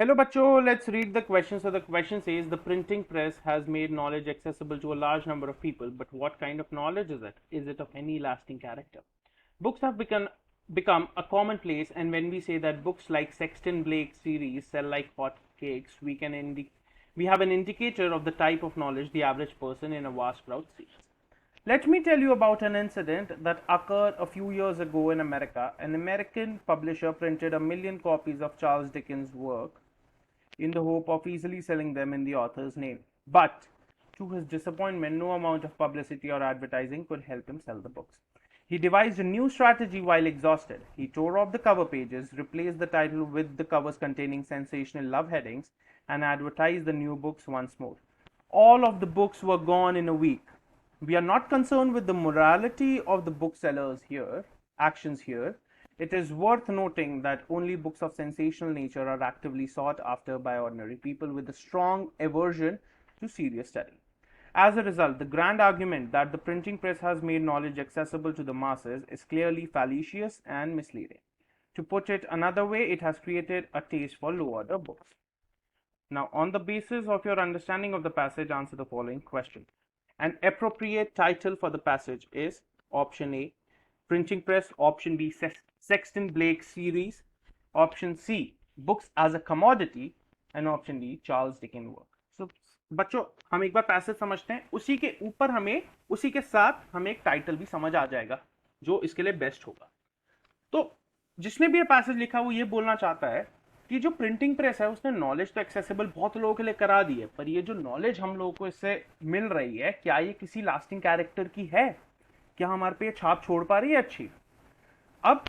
Hello, Bacho. Let's read the question. So the question says the printing press has made knowledge accessible to a large number of people, but what kind of knowledge is it? Is it of any lasting character? Books have become a commonplace, and when we say that books like Sexton Blake series sell like hot cakes, we have an indicator of the type of knowledge the average person in a vast crowd seeks. Let me tell you about an incident that occurred a few years ago in America. An American publisher printed 1 million copies of Charles Dickens' work in the hope of easily selling them in the author's name. But to his disappointment, no amount of publicity or advertising could help him sell the books. He devised a new strategy while exhausted. He tore off the cover pages, replaced the title with the covers containing sensational love headings, and advertised the new books once more. All of the books were gone in a week. We are not concerned with the morality of the booksellers here, actions here. It is worth noting that only books of sensational nature are actively sought after by ordinary people with a strong aversion to serious study. As a result, the grand argument that the printing press has made knowledge accessible to the masses is clearly fallacious and misleading. To put it another way, it has created a taste for low order books. Now, on the basis of your understanding of the passage, answer the following question. An appropriate title for the passage is option A, printing press, option B, Sexton Blake series, option C, books as a commodity, and option D, Charles Dickens work. So बच्चों हम एक बार passage समझते हैं, उसी के ऊपर हमें उसी के साथ हमें एक टाइटल भी समझ आ जाएगा जो इसके लिए बेस्ट होगा. तो जिसने भी ये पैसेज लिखा वो ये बोलना चाहता है कि जो प्रिंटिंग प्रेस है उसने नॉलेज तो एक्सेसिबल बहुत लोगों के लिए करा दी है, पर ये जो नॉलेज हम लोगों को इससे मिल रही है क्या ये किसी लास्टिंग कैरेक्टर की है? क्या हमारे पे ये छाप छोड़ पा रही है अच्छी? अब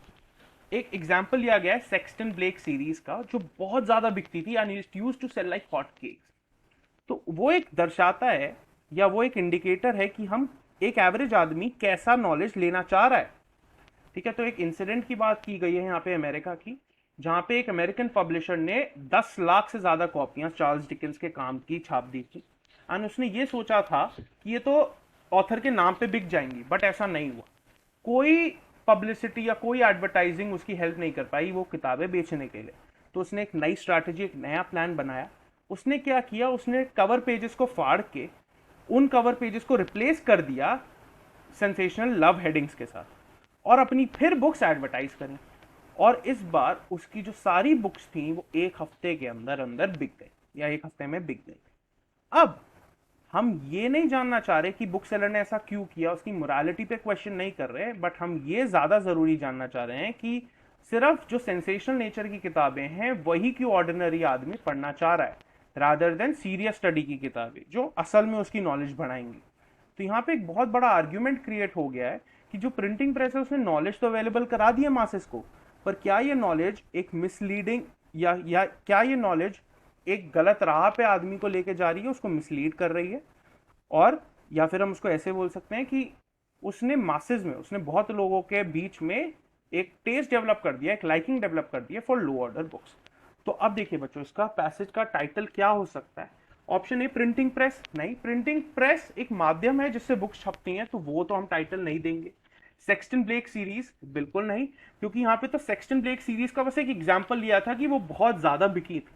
एक एग्जाम्पल लिया गया है सेक्सटन ब्लेक सीरीज का जो बहुत ज्यादा बिकती थी and it used to sell like hot cakes. तो वो एक दर्शाता है या वो एक इंडिकेटर है कि हम एक एवरेज आदमी कैसा नॉलेज लेना चाह रहा है. ठीक है, तो एक इंसिडेंट की बात की गई है यहाँ पे अमेरिका की, जहां पे एक अमेरिकन पब्लिशर ने 10 लाख से ज्यादा कॉपियां चार्ल्स डिकेंस के काम की छाप दी थी एंड उसने ये सोचा था कि ये तो ऑथर के नाम पे बिक जाएंगी, बट ऐसा नहीं हुआ. कोई पब्लिसिटी या कोई एडवर्टाइजिंग उसकी हेल्प नहीं कर पाई वो किताबें बेचने के लिए. तो उसने एक नई स्ट्रैटेजी, एक नया प्लान बनाया. उसने क्या किया, उसने कवर पेजेस को फाड़ के उन कवर पेजेस को रिप्लेस कर दिया सेंसेशनल लव हेडिंग्स के साथ और अपनी फिर बुक्स एडवर्टाइज करें. और इस बार उसकी जो सारी बुक्स थी वो एक हफ्ते के अंदर अंदर बिक गई या एक हफ्ते में बिक गई. अब हम ये नहीं जानना चाह रहे कि बुक सेलर ने ऐसा क्यों किया, उसकी मोरालिटी पे क्वेश्चन नहीं कर रहे, बट हम ये ज्यादा जरूरी जानना चाह रहे हैं कि सिर्फ जो सेंसेशनल नेचर की किताबें हैं वही क्यों ऑर्डिनरी आदमी पढ़ना चाह रहा है रादर देन सीरियस स्टडी की किताबें जो असल में उसकी नॉलेज बढ़ाएंगी. तो यहाँ पे एक बहुत बड़ा आर्ग्यूमेंट क्रिएट हो गया है कि जो प्रिंटिंग प्रेस है उसने नॉलेज तो अवेलेबल करा दी है मासेस को, पर क्या ये नॉलेज एक मिसलीडिंग या क्या ये नॉलेज एक गलत राह पे आदमी को लेके जा रही है, उसको मिसलीड कर रही है, और या फिर हम उसको ऐसे बोल सकते हैं कि उसने मासेस में, उसने बहुत लोगों के बीच में एक टेस्ट डेवलप कर दिया, एक लाइकिंग डेवलप कर दिया फॉर लो ऑर्डर बुक्स. तो अब देखिए बच्चों, इसका पैसेज का टाइटल क्या हो सकता है? Option A printing press. नहीं, प्रिंटिंग प्रेस एक माध्यम है जिससे बुक्स छपती हैं, तो वो तो हम टाइटल नहीं देंगे. सेक्सटन ब्लेक सीरीज बिल्कुल नहीं, क्योंकि यहाँ पे तो सेक्सटन ब्लेक सीरीज का बस एक एग्जाम्पल लिया था कि वो बहुत ज्यादा बिकी थी.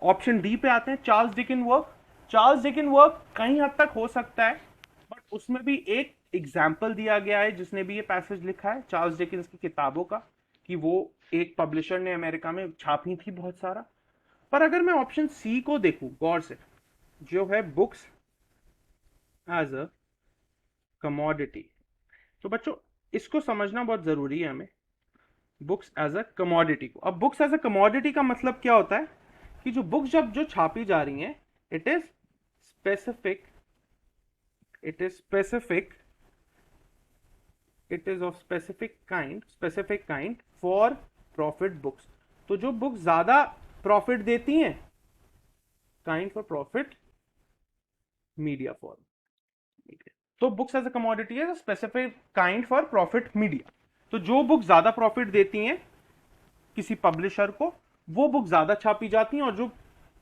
ऑप्शन डी पे आते हैं, Charles Dickens work. Charles Dickens work कहीं हद तक हो सकता है, बट उसमें भी एक एग्जाम्पल दिया गया है जिसने भी ये पैसेज लिखा है चार्ल्स डिकिंस की किताबों का, कि वो एक पब्लिशर ने अमेरिका में छापी थी बहुत सारा. पर अगर मैं ऑप्शन सी को देखूं गौर से, जो है बुक्स एज अ कमोडिटी, तो बच्चों इसको समझना बहुत जरूरी है हमें, बुक्स एज अ कमोडिटी को. अब बुक्स एज अ कमोडिटी का मतलब क्या होता है कि जो बुक्स जब जो छापी जा रही हैं it is specific, it is specific, it is of specific kind for profit books. तो जो बुक्स ज्यादा प्रॉफिट देती हैं, kind for profit media for media. तो बुक्स एज अ कमोडिटी है specific kind for profit media. तो जो book ज्यादा प्रॉफिट देती हैं किसी पब्लिशर को वो बुक ज्यादा छापी जाती हैं, और जो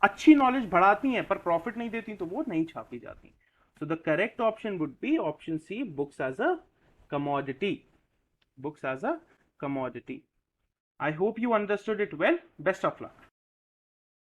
अच्छी नॉलेज बढ़ाती हैं पर प्रॉफिट नहीं देती तो वो नहीं छापी जाती. So the correct option would be option C, books as a commodity. Books as a commodity. I hope you understood it well. Best of luck.